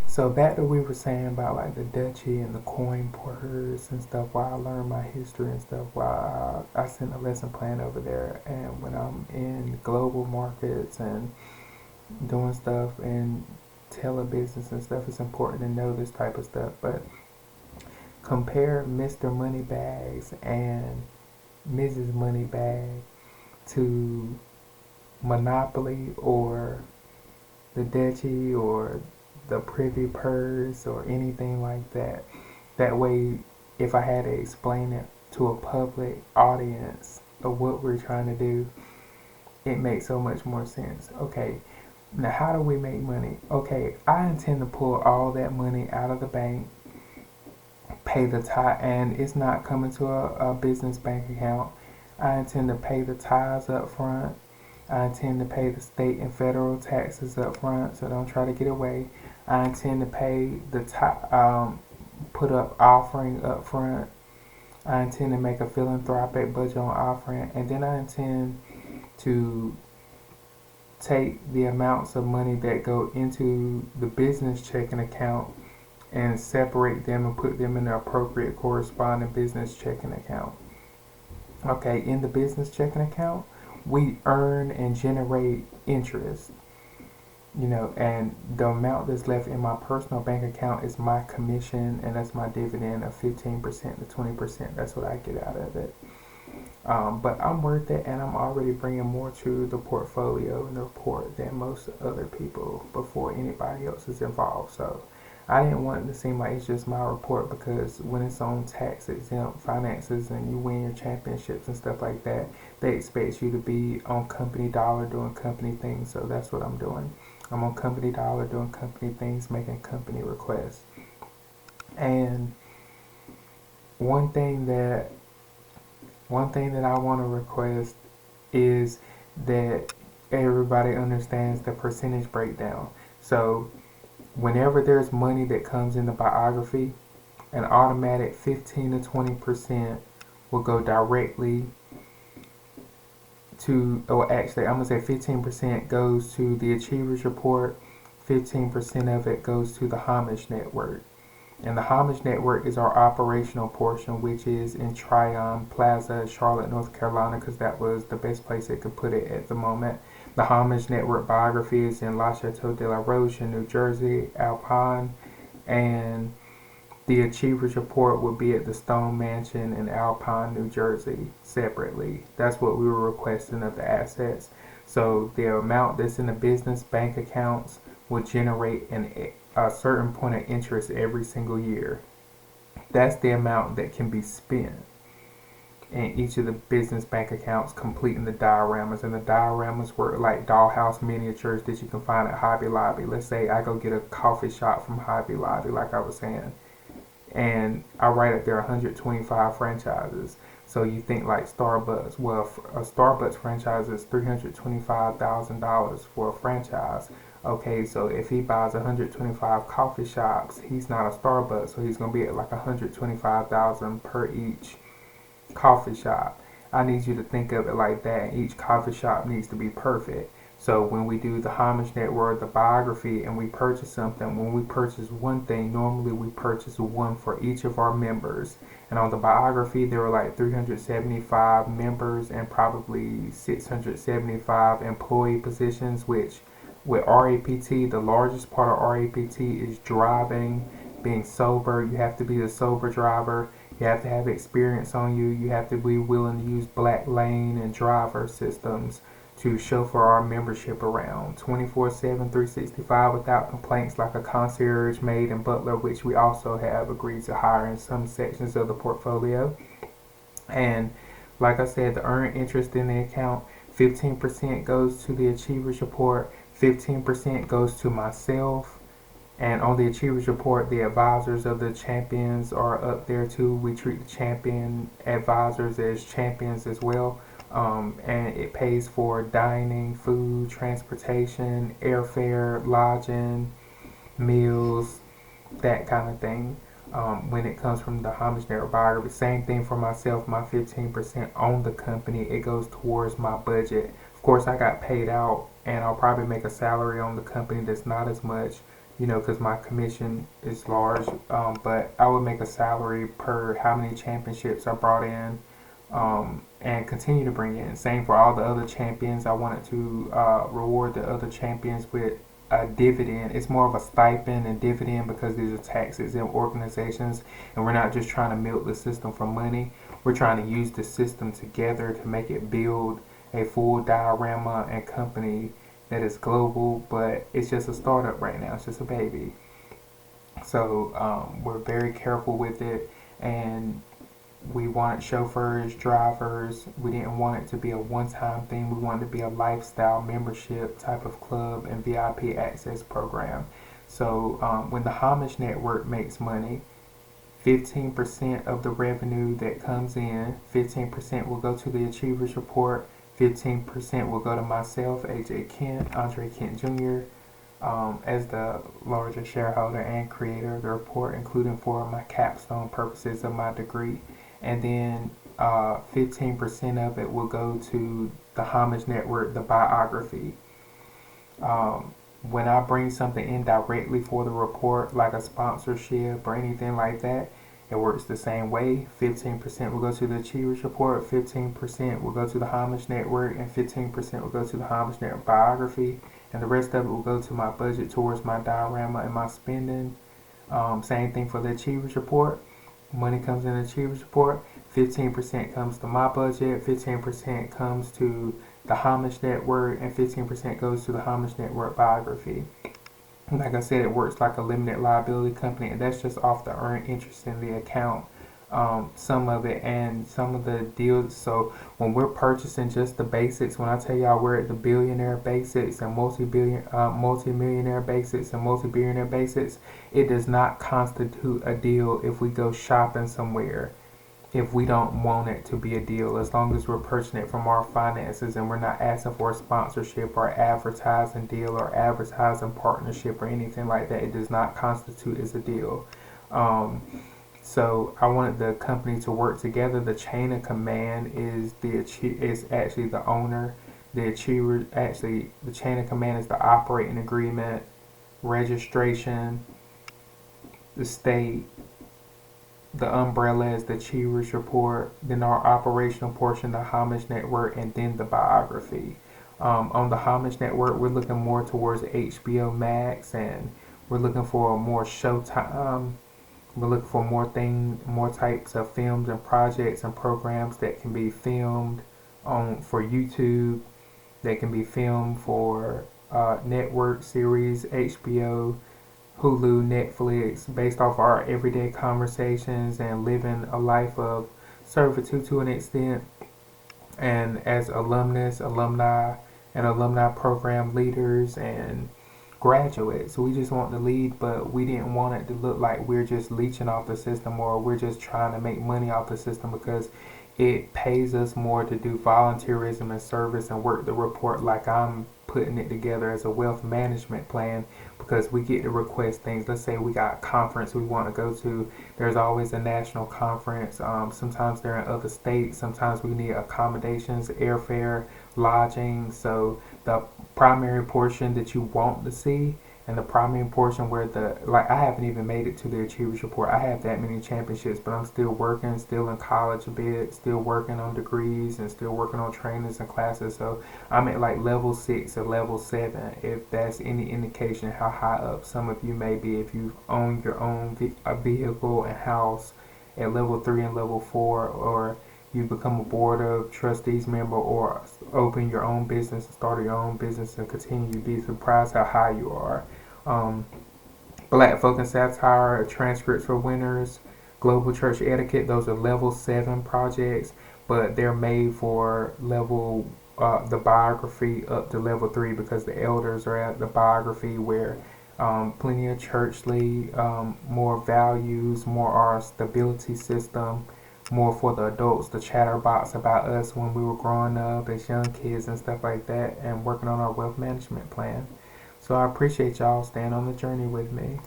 So back to we were saying about like the duchy and the coin purse and stuff. While I learned my history and stuff, while I sent a lesson plan over there, and when I'm in global markets and doing stuff in telebusiness and stuff, it's important to know this type of stuff. But compare Mr. Moneybags and Mrs. Moneybag to Monopoly or the Duchy or the Privy Purse or anything like that. That way, if I had to explain it to a public audience of what we're trying to do, it makes so much more sense. Okay, now how do we make money? Okay, I intend to pull all that money out of the bank, pay the tie, and it's not coming to a business bank account. I intend to pay the tithes up front. I intend to pay the state and federal taxes up front, so don't try to get away. I intend to pay the put up offering up front. I intend to make a philanthropic budget on offering, and then I intend to take the amounts of money that go into the business checking account and separate them and put them in the appropriate corresponding business checking account. Okay, in the business checking account, we earn and generate interest, and the amount that's left in my personal bank account is my commission, and that's my dividend of 15% to 20%. That's what I get out of it. But I'm worth it, and I'm already bringing more to the portfolio and the report than most other people before anybody else is involved. So I didn't want it to seem like it's just my report, because when it's on tax exempt finances and you win your championships and stuff like that, they expect you to be on company dollar doing company things. So that's what I'm doing. I'm on company dollar doing company things, making company requests. And one thing that one thing that I want to request is that everybody understands the percentage breakdown. So whenever there's money that comes in the biography, an automatic 15 to 20% will go directly to, or actually, I'm going to say 15% goes to the Achievers Report, 15% of it goes to the Homage Network. And the Homage Network is our operational portion, which is in Tryon Plaza, Charlotte, North Carolina, because that was the best place it could put it at the moment. The Homage Network biography is in La Chateau de la Roche in New Jersey, Alpine, and the Achievers Report would be at the Stone Mansion in Alpine, New Jersey, separately. That's what we were requesting of the assets. So the amount that's in the business bank accounts will generate a certain point of interest every single year. That's the amount that can be spent in each of the business bank accounts, completing the dioramas. And the dioramas were like dollhouse miniatures that you can find at Hobby Lobby. Let's say I go get a coffee shop from Hobby Lobby, like I was saying, and I write up there 125 franchises. So you think like Starbucks. Well, a Starbucks franchise is $325,000 for a franchise. Okay, so if he buys 125 coffee shops, he's not a Starbucks, so he's gonna be at like 125,000 per each coffee shop. I need you to think of it like that. Each coffee shop needs to be perfect. So when we do the Homage Network, the biography, and we purchase something, when we purchase one thing, normally we purchase one for each of our members. And on the biography, there were like 375 members and probably 675 employee positions, which with RAPT, the largest part of RAPT is driving, being sober. You have to be a sober driver. You have to have experience on you. You have to be willing to use black lane and driver systems to chauffeur our membership around 24/7, 365 without complaints, like a concierge, maid, and butler, which we also have agreed to hire in some sections of the portfolio. And like I said, the earned interest in the account, 15% goes to the Achievers Report, 15% goes to myself. And on the Achievers Report, the advisors of the champions are up there too. We treat the champion advisors as champions as well. And it pays for dining, food, transportation, airfare, lodging, meals, that kind of thing. When it comes from the Homage Network biography, same thing for myself. My 15% on the company, it goes towards my budget. Of course, I got paid out, and I'll probably make a salary on the company that's not as much because my commission is large. But I would make a salary per how many championships I brought in, and continue to bring in. Same for all the other champions. I wanted to reward the other champions with a dividend. It's more of a stipend and dividend because these are taxes and organizations, and we're not just trying to milk the system for money. We're trying to use the system together to make it build a full diorama and company that is global, but it's just a startup right now. It's just a baby. So we're very careful with it, and we wanted chauffeurs, drivers. We didn't want it to be a one-time thing. We wanted it to be a lifestyle membership type of club and VIP access program. So when the Homage Network makes money, 15% of the revenue that comes in, 15% will go to the Achievers Report, 15% will go to myself, AJ Kent, Andre Kent Jr., as the largest shareholder and creator of the report, including for my capstone purposes of my degree. And then 15% of it will go to the Homage Network, the biography. When I bring something in directly for the report, like a sponsorship or anything like that, it works the same way. 15% will go to the Achievers Report, 15% will go to the Homage Network, and 15% will go to the Homage Network biography, and the rest of it will go to my budget towards my diorama and my spending. Same thing for the Achievers Report. Money comes in the Achievers Report, 15% comes to my budget, 15% comes to the Homage Network, and 15% goes to the Homage Network biography. Like I said, it works like a limited liability company, and that's just off the earned interest in the account. Some of it and some of the deals. So when we're purchasing just the basics, when I tell y'all we're at the billionaire basics and multi-millionaire basics and multi-billionaire basics, it does not constitute a deal if we go shopping somewhere, if we don't want it to be a deal, as long as we're purchasing it from our finances and we're not asking for a sponsorship or advertising deal or advertising partnership or anything like that. It does not constitute as a deal. So I wanted the company to work together. The chain of command is actually the owner. The achiever, actually, the chain of command is the operating agreement, registration, the state. The umbrella is the Achievers Report, then our operational portion, the Homage Network, and then the biography. On the Homage Network, we're looking more towards HBO Max, and we're looking for more showtime. We're looking for more types of films and projects and programs that can be filmed for YouTube, that can be filmed for network series, HBO, Hulu, Netflix, based off our everyday conversations and living a life of servitude to an extent. And as alumnus, alumni, and alumni program leaders and graduates, we just want to lead, but we didn't want it to look like we're just leeching off the system or we're just trying to make money off the system, because it pays us more to do volunteerism and service and work the report like I'm putting it together as a wealth management plan, because we get to request things. Let's say we got a conference we want to go to. There's always a national conference. Sometimes they're in other states. Sometimes we need accommodations, airfare, lodging. So the primary portion that you want to see, and the primary portion where I haven't even made it to the Achievers Report. I have that many championships, but I'm still working, still in college a bit, still working on degrees and still working on trainings and classes. So I'm at like level 6 or level 7, if that's any indication how high up some of you may be if you own your own vehicle and house at level 3 and level 4, or you become a board of trustees member, or open your own business and start your own business and continue. You'd be surprised how high you are. Black Folk and Satire, Transcripts for Winners, Global Church Etiquette, those are level 7 projects, but they're made for level the biography up to level 3, because the elders are at the biography, where plenty of churchly, more values, more our stability system, more for the adults, the chatterbox about us when we were growing up as young kids and stuff like that, and working on our wealth management plan. So I appreciate y'all staying on the journey with me.